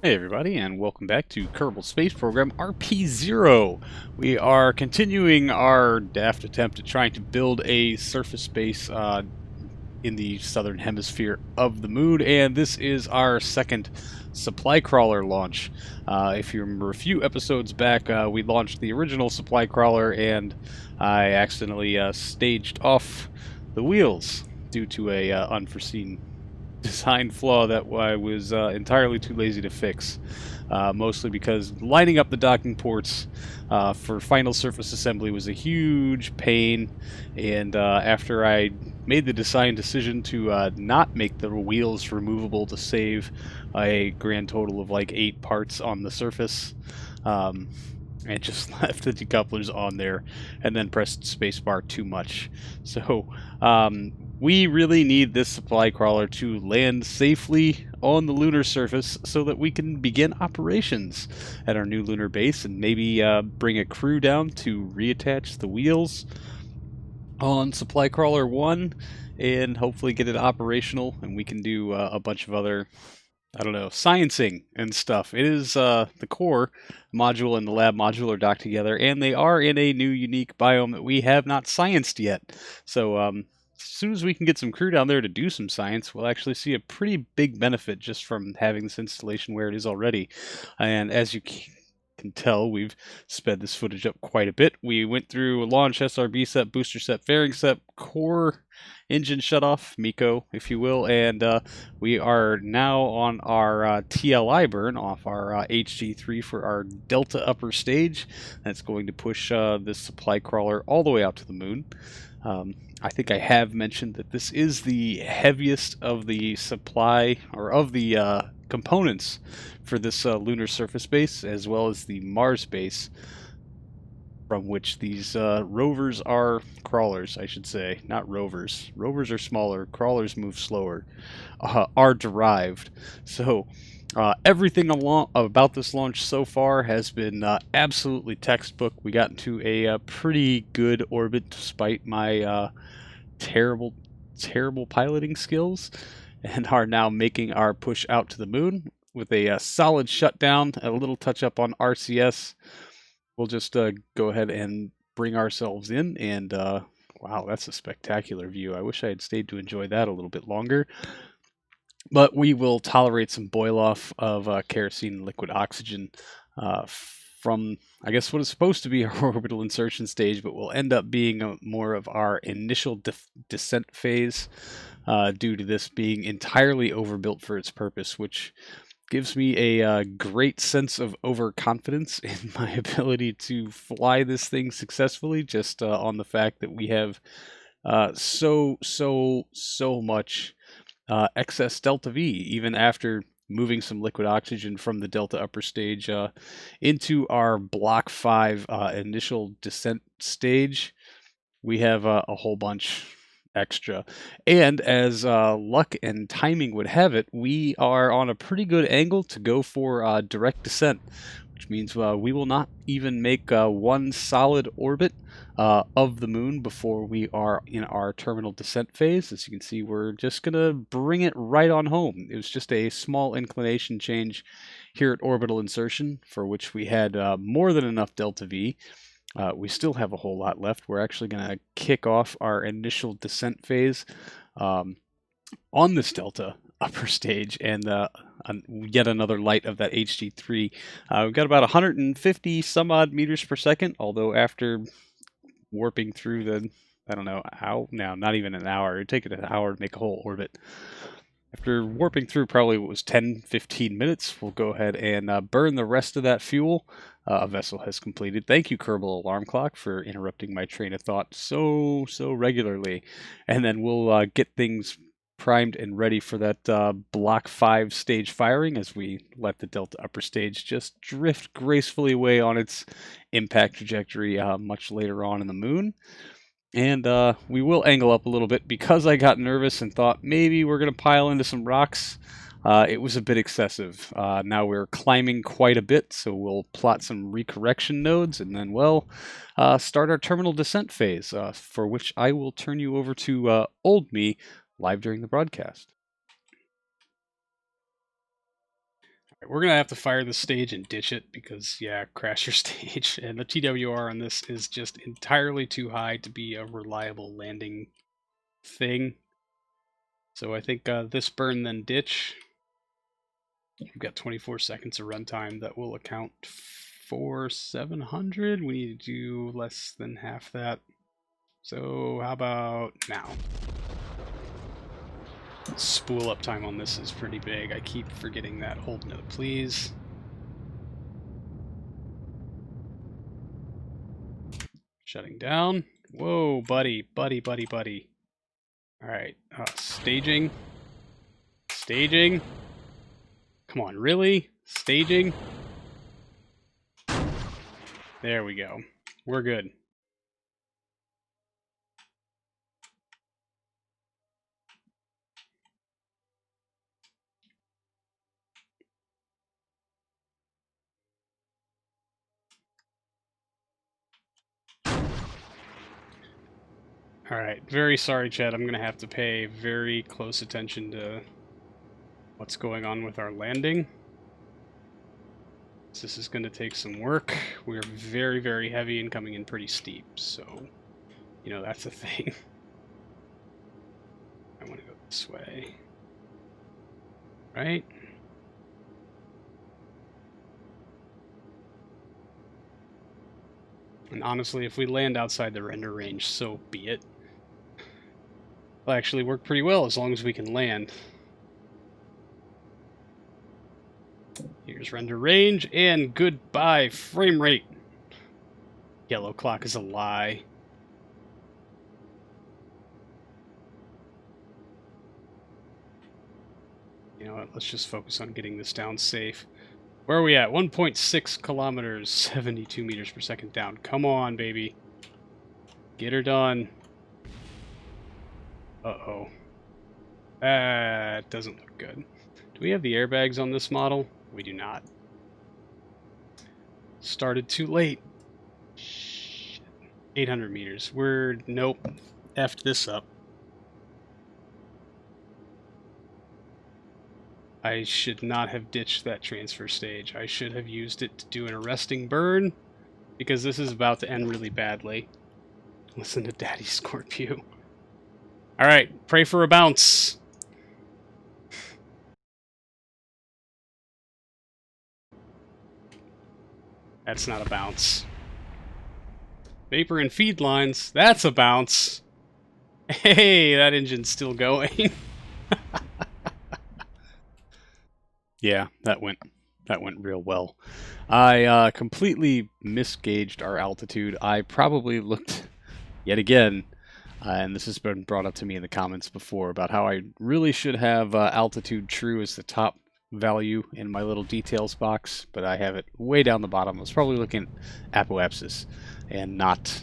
Hey everybody, and welcome back to Kerbal Space Program RP-0. We are continuing our daft attempt at trying to build a surface base in the southern hemisphere of the moon, and this is our second supply crawler launch. If you remember a few episodes back, we launched the original supply crawler, and I accidentally staged off the wheels due to a unforeseen design flaw that I was entirely too lazy to fix. Mostly because lining up the docking ports for final surface assembly was a huge pain, and after I made the design decision to not make the wheels removable to save a grand total of like 8 parts on the surface, and just left the decouplers on there and then pressed spacebar too much. So we really need this supply crawler to land safely on the lunar surface so that we can begin operations at our new lunar base and maybe bring a crew down to reattach the wheels on supply crawler 1 and hopefully get it operational, and we can do a bunch of other, I don't know, sciencing and stuff. It is the core module and the lab module are docked together, and they are in a new unique biome that we have not scienced yet. So as soon as we can get some crew down there to do some science, we'll actually see a pretty big benefit just from having this installation where it is already. And as you can tell, we've sped this footage up quite a bit. We went through launch, SRB set, booster set, fairing set, core engine shutoff, MECO, if you will, and we are now on our TLI burn off our HG3 for our Delta upper stage. That's going to push this supply crawler all the way out to the moon. I think I have mentioned that this is the heaviest of the supply, or of the components for this lunar surface base, as well as the Mars base, from which these rovers are crawlers, I should say, not rovers. Rovers are smaller, crawlers move slower, are derived. So everything about this launch so far has been absolutely textbook. We got into a pretty good orbit despite my terrible piloting skills, and are now making our push out to the moon with a solid shutdown, a little touch up on RCS. We'll just go ahead and bring ourselves in, and wow, that's a spectacular view. I wish I had stayed to enjoy that a little bit longer. But we will tolerate some boil off of kerosene liquid oxygen from, I guess, what is supposed to be our orbital insertion stage, but will end up being more of our initial descent phase due to this being entirely overbuilt for its purpose, which gives me a great sense of overconfidence in my ability to fly this thing successfully, just on the fact that we have so much excess delta V, even after moving some liquid oxygen from the delta upper stage into our block 5 initial descent stage. We have a whole bunch extra, and as luck and timing would have it, we are on a pretty good angle to go for direct descent, which means we will not even make one solid orbit of the moon before we are in our terminal descent phase. As you can see, we're just gonna bring it right on home. It was just a small inclination change here at orbital insertion, for which we had more than enough delta V. We still have a whole lot left. We're actually going to kick off our initial descent phase on this delta upper stage, and yet another light of that HG3. We've got about 150 some odd meters per second, although after warping through the, I don't know, how now, not even an hour. It'd take it an hour to make a whole orbit. After warping through probably what was 10-15 minutes, we'll go ahead and burn the rest of that fuel. A vessel has completed. Thank you, Kerbal Alarm Clock, for interrupting my train of thought so regularly. And then we'll get things primed and ready for that Block 5 stage firing as we let the Delta upper stage just drift gracefully away on its impact trajectory much later on in the moon. And we will angle up a little bit because I got nervous and thought maybe we're going to pile into some rocks. It was a bit excessive. Now we're climbing quite a bit, so we'll plot some recorrection nodes and then, well, start our terminal descent phase, for which I will turn you over to Old Me live during the broadcast. We're going to have to fire the stage and ditch it because, yeah, crash your stage. And the TWR on this is just entirely too high to be a reliable landing thing. So I think this burn then ditch. We've got 24 seconds of runtime that will account for 700. We need to do less than half that. So how about now? Spool up time on this is pretty big. I keep forgetting that. Hold note, please. Shutting down. Whoa, buddy, buddy, buddy, buddy. All right, staging. Staging. Come on, really? Staging? There we go. We're good. Alright, very sorry, Chad. I'm going to have to pay very close attention to what's going on with our landing. This is going to take some work. We're very, very heavy and coming in pretty steep, so, you know, that's a thing. I want to go this way. Right? And honestly, if we land outside the render range, so be it. It'll actually work pretty well as long as we can land. Here's render range, and goodbye frame rate. Yellow clock is a lie. You know what, let's just focus on getting this down safe. Where are we at? 1.6 kilometers, 72 meters per second down. Come on, baby. Get her done. Uh-oh. That doesn't look good. Do we have the airbags on this model? We do not. Started too late. Shit. 800 meters. Nope. F'd this up. I should not have ditched that transfer stage. I should have used it to do an arresting burn, because this is about to end really badly. Listen to Daddy Scorpio. Alright, pray for a bounce. That's not a bounce. Vapor and feed lines, that's a bounce. Hey, that engine's still going. Yeah, that went real well. I completely misgauged our altitude. I probably looked, yet again, and this has been brought up to me in the comments before, about how I really should have altitude true as the top value in my little details box, but I have it way down the bottom. I was probably looking at apoapsis and not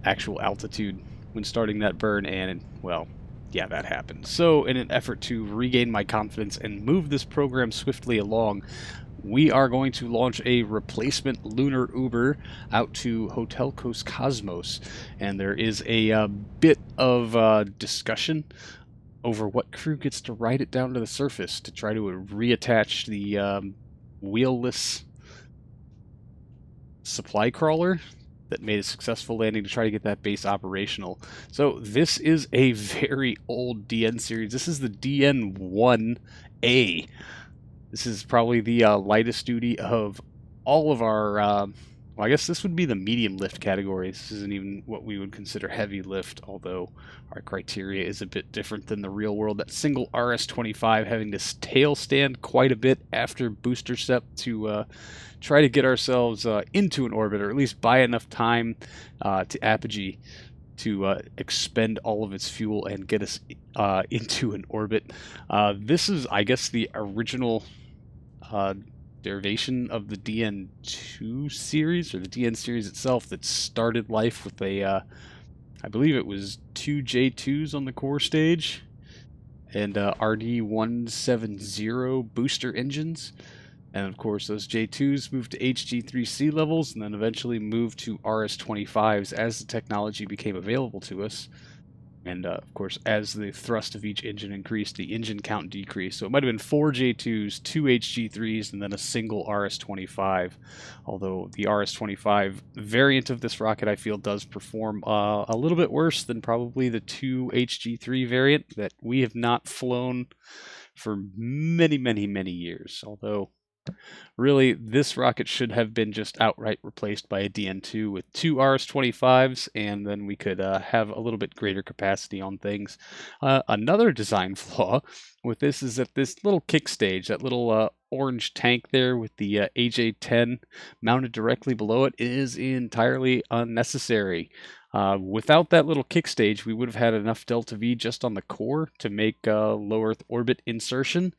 actual altitude when starting that burn, and, well, yeah, that happened. So in an effort to regain my confidence and move this program swiftly along, we are going to launch a replacement lunar Uber out to Hotel Coast Cosmos. And there is a bit of discussion over what crew gets to ride it down to the surface to try to reattach the wheelless supply crawler that made a successful landing to try to get that base operational. So this is a very old DN series. This is the DN1A. This is probably the lightest duty of all of our, well, I guess this would be the medium lift category. This isn't even what we would consider heavy lift, although our criteria is a bit different than the real world. That single RS-25 having to tail stand quite a bit after booster step to try to get ourselves into an orbit, or at least buy enough time to apogee to expend all of its fuel and get us into an orbit. This is, I guess, the original derivation of the DN2 series, or the DN series itself, that started life with a, I believe it was 2 J2s on the core stage, and RD170 booster engines. And of course, those J2s moved to HG3C levels, and then eventually moved to RS-25s as the technology became available to us. And of course, as the thrust of each engine increased, the engine count decreased. So it might have been 4 J2s, 2 HG3s, and then a single RS-25. Although the RS-25 variant of this rocket, I feel, does perform a little bit worse than probably the 2 HG3 variant that we have not flown for many, many, many years. Although, really, this rocket should have been just outright replaced by a DN2 with 2 RS-25s, and then we could have a little bit greater capacity on things. Another design flaw with this is that this little kick stage, that little orange tank there with the AJ-10 mounted directly below it, is entirely unnecessary. Without that little kick stage, we would have had enough delta V just on the core to make low Earth orbit insertion.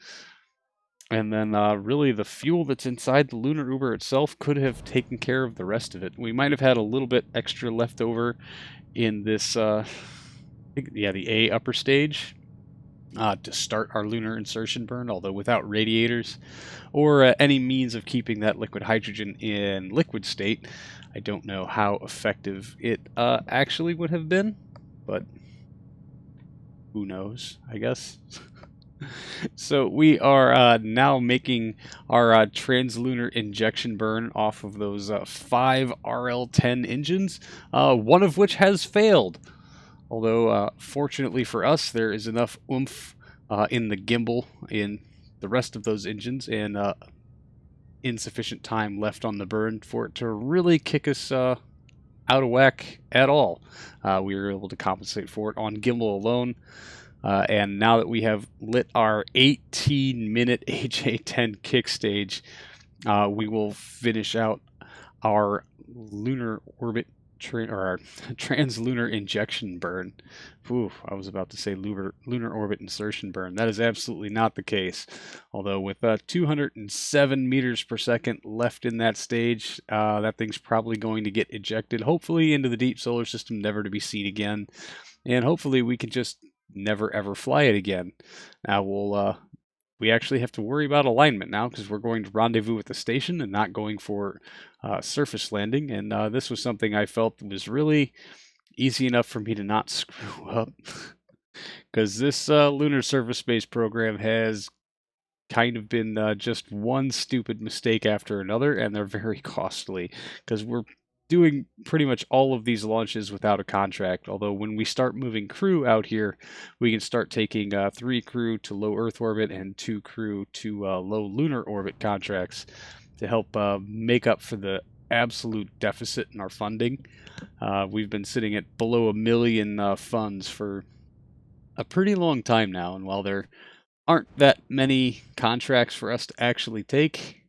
And then really the fuel that's inside the lunar Uber itself could have taken care of the rest of it. We might have had a little bit extra left over in this, the A upper stage to start our lunar insertion burn, although without radiators or any means of keeping that liquid hydrogen in liquid state, I don't know how effective it actually would have been, but who knows, I guess. So we are now making our translunar injection burn off of those 5 RL-10 engines, one of which has failed. Although, fortunately for us, there is enough oomph in the gimbal in the rest of those engines and insufficient time left on the burn for it to really kick us out of whack at all. We were able to compensate for it on gimbal alone. And now that we have lit our 18-minute AJ-10 kick stage, we will finish out our lunar orbit or our translunar injection burn. Ooh, I was about to say lunar orbit insertion burn. That is absolutely not the case. Although with 207 meters per second left in that stage, that thing's probably going to get ejected, hopefully into the deep solar system, never to be seen again. And hopefully we can just never ever fly it again. Now we actually have to worry about alignment now because we're going to rendezvous with the station and not going for surface landing. And this was something I felt was really easy enough for me to not screw up, because this lunar surface space program has kind of been just one stupid mistake after another, and they're very costly because we're doing pretty much all of these launches without a contract. Although when we start moving crew out here, we can start taking 3 crew to low Earth orbit and 2 crew to low lunar orbit contracts to help make up for the absolute deficit in our funding. We've been sitting at below $1 million funds for a pretty long time now, and while there aren't that many contracts for us to actually take,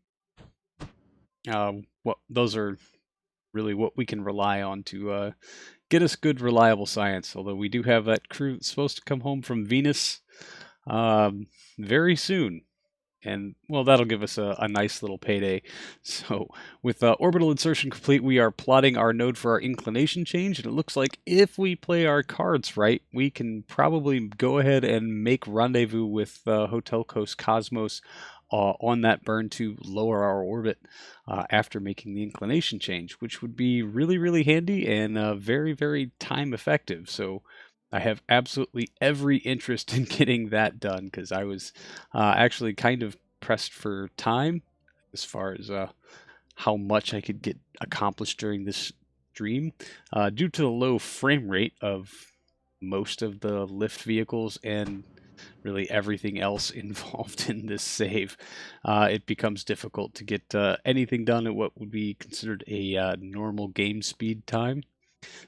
those are really what we can rely on to get us good, reliable science. Although we do have that crew that's supposed to come home from Venus very soon. And, well, that'll give us a nice little payday. So, with orbital insertion complete, we are plotting our node for our inclination change. And it looks like if we play our cards right, we can probably go ahead and make rendezvous with Hotel Coast Cosmos on that burn to lower our orbit after making the inclination change, which would be really, really handy and very, very time effective. So I have absolutely every interest in getting that done because I was actually kind of pressed for time as far as how much I could get accomplished during this stream due to the low frame rate of most of the lift vehicles and really everything else involved in this save. It becomes difficult to get anything done at what would be considered a normal game speed time.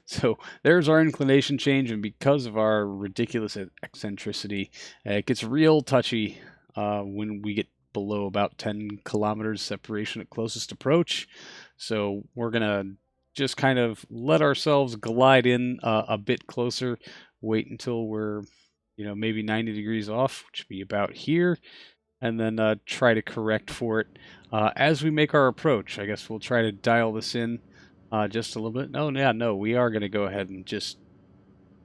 So there's our inclination change, and because of our ridiculous eccentricity, it gets real touchy when we get below about 10 kilometers separation at closest approach. So we're going to just kind of let ourselves glide in a bit closer, wait until we're maybe 90 degrees off, which would be about here, and then try to correct for it as we make our approach. I guess we'll try to dial this in just a little bit. No, we are going to go ahead and just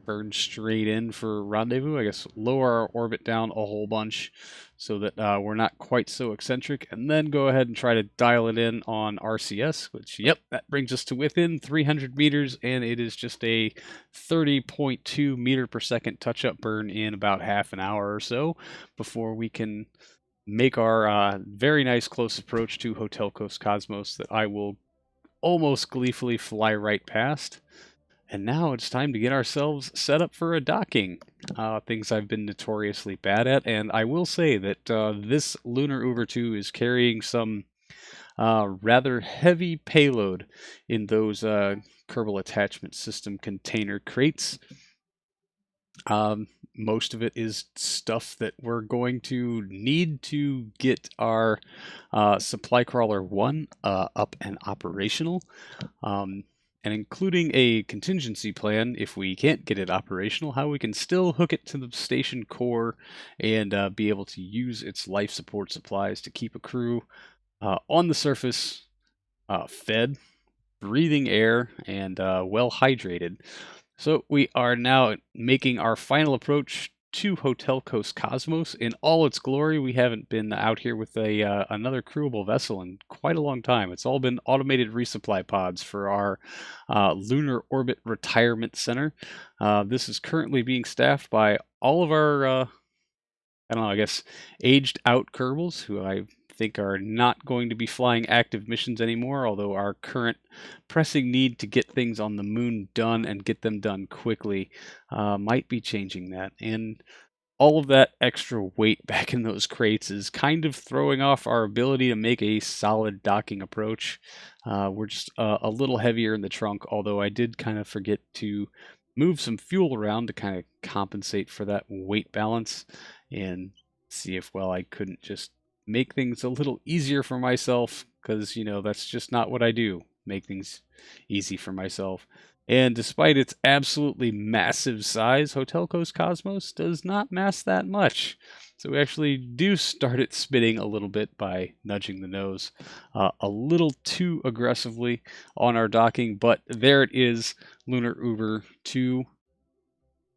burn straight in for rendezvous. I guess lower our orbit down a whole bunch so that we're not quite so eccentric, and then go ahead and try to dial it in on RCS, which, yep, that brings us to within 300 meters, and it is just a 30.2 meter per second touch-up burn in about half an hour or so before we can make our very nice close approach to Hotel Coast Cosmos that I will almost gleefully fly right past. And now it's time to get ourselves set up for a docking. Things I've been notoriously bad at, and I will say that this Lunar Uber 2 is carrying some rather heavy payload in those Kerbal Attachment System container crates. Most of it is stuff that we're going to need to get our Supply Crawler 1 up and operational. And including a contingency plan, if we can't get it operational, how we can still hook it to the station core and be able to use its life support supplies to keep a crew on the surface, fed, breathing air, and well hydrated. So we are now making our final approach to Hotel Coast Cosmos in all its glory. We haven't been out here with another crewable vessel in quite a long time. It's all been automated resupply pods for our Lunar Orbit Retirement Center. This is currently being staffed by all of our, I don't know, I guess, aged out Kerbals, who I think are not going to be flying active missions anymore, although our current pressing need to get things on the moon done and get them done quickly might be changing that. And all of that extra weight back in those crates is kind of throwing off our ability to make a solid docking approach. We're just a little heavier in the trunk, although I did kind of forget to move some fuel around to kind of compensate for that weight balance and see if, well, I couldn't just make things a little easier for myself, because, you know, that's just not what I do, make things easy for myself. And despite its absolutely massive size, Hotel Coast Cosmos does not mass that much. So we actually do start it spinning a little bit by nudging the nose a little too aggressively on our docking, but there it is, Lunar Uber 2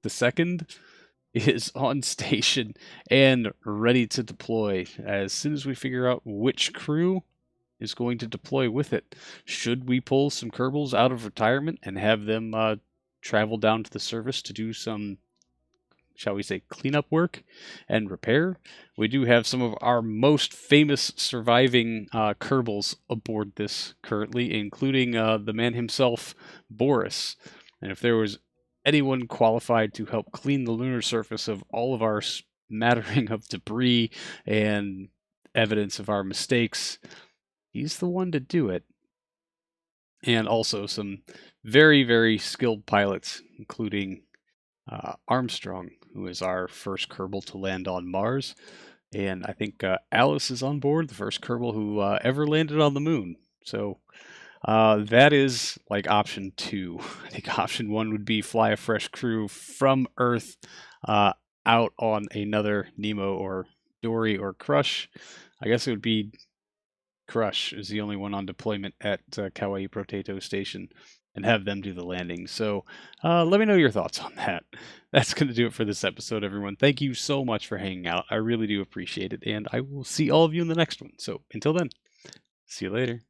the second is on station and ready to deploy as soon as we figure out which crew is going to deploy with it. Should we pull some Kerbals out of retirement and have them travel down to the surface to do some, shall we say, cleanup work and repair? We do have some of our most famous surviving Kerbals aboard this currently, including the man himself, Boris. And if there was anyone qualified to help clean the lunar surface of all of our smattering of debris and evidence of our mistakes, he's the one to do it. And also some very, very skilled pilots, including Armstrong, who is our first Kerbal to land on Mars. And I think Alice is on board, the first Kerbal who ever landed on the moon. So that is like option 2. I think option 1 would be fly a fresh crew from Earth out on another Nemo or Dory or Crush. I guess it would be Crush is the only one on deployment at Kauai Potato Station, and have them do the landing. So let me know your thoughts on that. That's going to do it for this episode, everyone. Thank you so much for hanging out. I really do appreciate it, and I will see all of you in the next one. So until then, see you later.